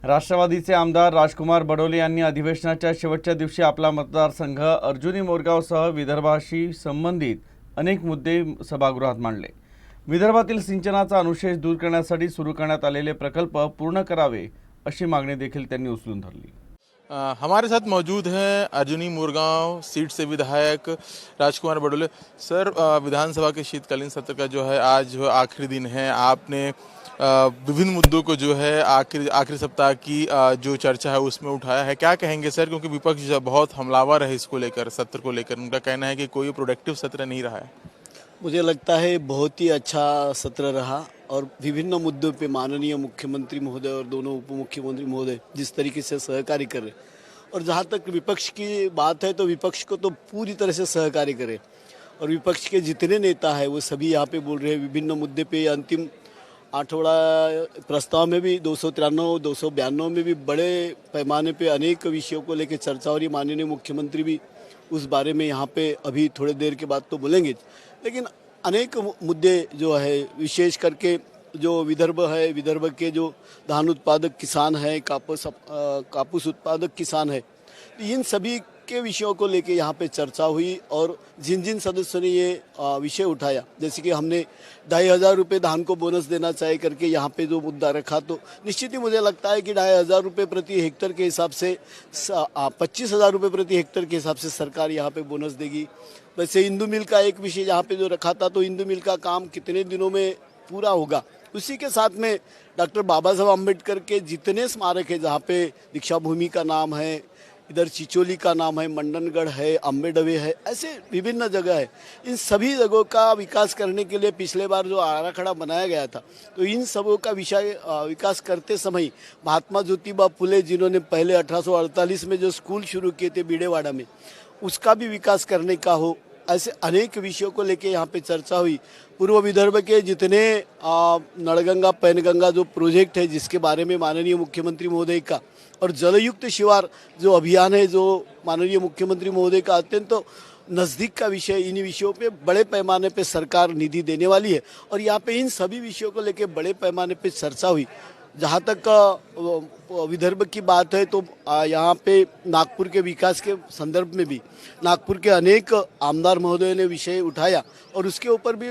राष्ट्रवादीचे आमदार राजकुमार बडोले यांनी अधिवेशनाच्या शेवटच्या दिवशी आपला मतदारसंघ अर्जुनी मोरगावसह विदर्भाशी संबंधित अनेक मुद्दे सभागृहात मांडले। विदर्भातील सिंचनाचा अनुशेष दूर करण्यासाठी सुरू करण्यात आलेले प्रकल्प पूर्ण करावे अशी मागणी देखील त्यांनी उचलून धरली। हमारे साथ मौजूद हैं अर्जुनी मोरगांव सीट से विधायक राजकुमार बडोले। सर, विधानसभा के शीतकालीन सत्र का जो है आज जो आखिरी दिन है, आपने विभिन्न मुद्दों को जो है आखिरी सप्ताह की जो चर्चा है उसमें उठाया है। क्या कहेंगे सर, क्योंकि विपक्ष बहुत हमलावर है इसको लेकर, सत्र को लेकर। उनका कहना है कि कोई प्रोडक्टिव सत्र नहीं रहा है। मुझे लगता है बहुत ही अच्छा सत्र रहा और विभिन्न मुद्दों पे माननीय मुख्यमंत्री महोदय और दोनों उप मुख्यमंत्री महोदय जिस तरीके से सहकार्य कर रहे, और जहाँ तक विपक्ष की बात है तो विपक्ष को तो पूरी तरह से सहकार्य करे, और विपक्ष के जितने नेता हैं वो सभी यहाँ पे बोल रहे हैं विभिन्न मुद्दे पे। अंतिम आठवड़ा प्रस्ताव में भी 293, 292 में भी बड़े पैमाने पे अनेक विषयों को लेकर चर्चा हो रही। माननीय मुख्यमंत्री भी उस बारे में यहाँ पे अभी थोड़ी देर के बाद तो बोलेंगे, लेकिन अनेक मुद्दे जो है, विशेष करके जो विदर्भ है, विदर्भ के जो धान उत्पादक किसान हैं, कापूस उत्पादक किसान है, इन सभी के विषयों को लेके यहाँ पे चर्चा हुई। और जिन जिन सदस्यों ने ये विषय उठाया, जैसे कि हमने 2,500 रुपये धान को बोनस देना चाहिए करके यहाँ पे जो मुद्दा रखा, तो निश्चित ही मुझे लगता है कि 2,500 रुपये प्रति हेक्टर के हिसाब से 25,000 रुपये प्रति हेक्टर के हिसाब से सरकार यहाँ पे बोनस देगी। वैसे इंदू मिल का एक विषय यहाँ पे जो रखा था, तो इंदू मिल का काम कितने दिनों में पूरा होगा। उसी के साथ में डॉक्टर बाबा साहब अम्बेडकर के जितने स्मारक है, जहाँ पे दीक्षा भूमि का नाम है, इधर चिचोली का नाम है, मंडनगढ़ है, अम्बेडवे है, ऐसे विभिन्न जगह है। इन सभी जगहों का विकास करने के लिए पिछले बार जो आराखड़ा बनाया गया था, तो इन सबों का विषय विकास करते समय महात्मा ज्योतिबा फुले, जिन्होंने पहले 1848 में जो स्कूल शुरू किए थे बीड़ेवाड़ा में, उसका भी विकास करने का हो। ऐसे अनेक विषयों को लेके यहाँ पे चर्चा हुई। पूर्व विदर्भ के जितने नळगंगा पैनगंगा जो प्रोजेक्ट है, जिसके बारे में माननीय मुख्यमंत्री महोदय का, और जलयुक्त शिवार जो अभियान है, जो माननीय मुख्यमंत्री महोदय का अत्यंत तो नज़दीक का विषय, इन विषयों पे बड़े पैमाने पे सरकार निधि देने वाली है। और यहाँ पे इन सभी विषयों को लेके बड़े पैमाने पे चर्चा हुई। जहाँ तक विदर्भ की बात है, तो यहाँ पे नागपुर के विकास के संदर्भ में भी नागपुर के अनेक आमदार महोदय ने विषय उठाया, और उसके ऊपर भी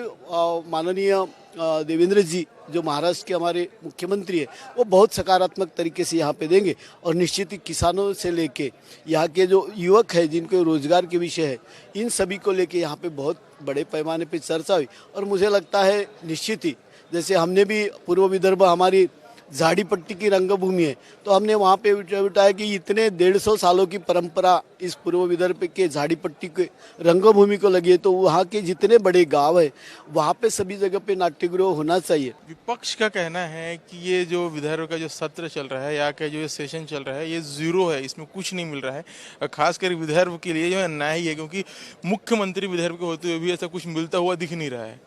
माननीय देवेंद्र जी जो महाराष्ट्र के हमारे मुख्यमंत्री है, वो बहुत सकारात्मक तरीके से यहाँ पे देंगे। और निश्चित ही किसानों से लेके यहाँ के जो युवक है, जिनको रोजगार के विषय है, इन सभी को लेके यहाँ पे बहुत बड़े पैमाने पे चर्चा हुई। और मुझे लगता है निश्चित ही, जैसे हमने भी पूर्व विदर्भ हमारी झाड़ी पट्टी की रंगभूमि है, तो हमने वहाँ पे उठाया कि इतने 150 सालों की परंपरा इस पूर्व विदर्भ के झाड़ी पट्टी के रंगभूमि को लगी है, तो वहाँ के जितने बड़े गांव है, वहाँ पे सभी जगह पे नाट्यगृह होना चाहिए। विपक्ष का कहना है कि ये जो विदर्भ का जो सत्र चल रहा है, या का जो सेशन चल रहा है, ये जीरो है, इसमें कुछ नहीं मिल रहा है। खासकर विदर्भ के लिए जो है अन्याय ही है, क्योंकि मुख्यमंत्री विदर्भ के होते हुए भी ऐसा कुछ मिलता हुआ दिख नहीं रहा है।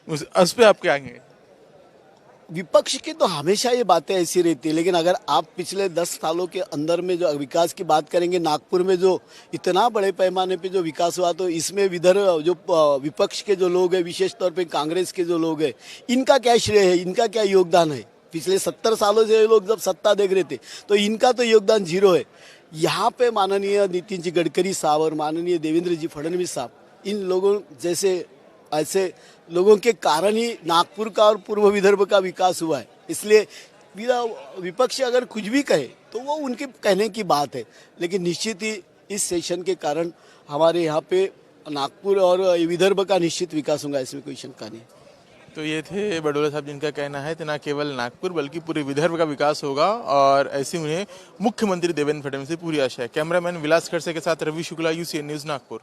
उस पर आप क्या कहेंगे? विपक्ष की तो हमेशा ये बातें ऐसी रहती है, लेकिन अगर आप पिछले 10 सालों के अंदर में जो विकास की बात करेंगे, नागपुर में जो इतना बड़े पैमाने पे जो विकास हुआ, तो इसमें विदर्भ जो विपक्ष के जो लोग हैं, विशेष तौर पे कांग्रेस के जो लोग हैं, इनका क्या श्रेय है, इनका क्या योगदान है? पिछले 70 सालों से ये लोग जब सत्ता देख रहे थे, तो इनका तो योगदान जीरो है। यहाँ पे माननीय नितिन जी गडकरी साहब और माननीय देवेंद्र जी फडणवीस साहब, इन लोगों जैसे ऐसे लोगों के कारण ही नागपुर का और पूर्व विदर्भ का विकास हुआ है। इसलिए विपक्ष अगर कुछ भी कहे तो वो उनके कहने की बात है, लेकिन निश्चित ही इस सेशन के कारण हमारे यहाँ पे नागपुर और विदर्भ का निश्चित विकास होगा, इसमें कोई शंका नहीं। तो ये थे बडोले साहब, जिनका कहना है कि न केवल नागपुर बल्कि पूरे विदर्भ का विकास होगा, और ऐसे उन्हें मुख्यमंत्री देवेंद्र फडणवीस से पूरी आशा है। कैमरामैन विलास खड़से के साथ रवि शुक्ला, UCN न्यूज़, नागपुर।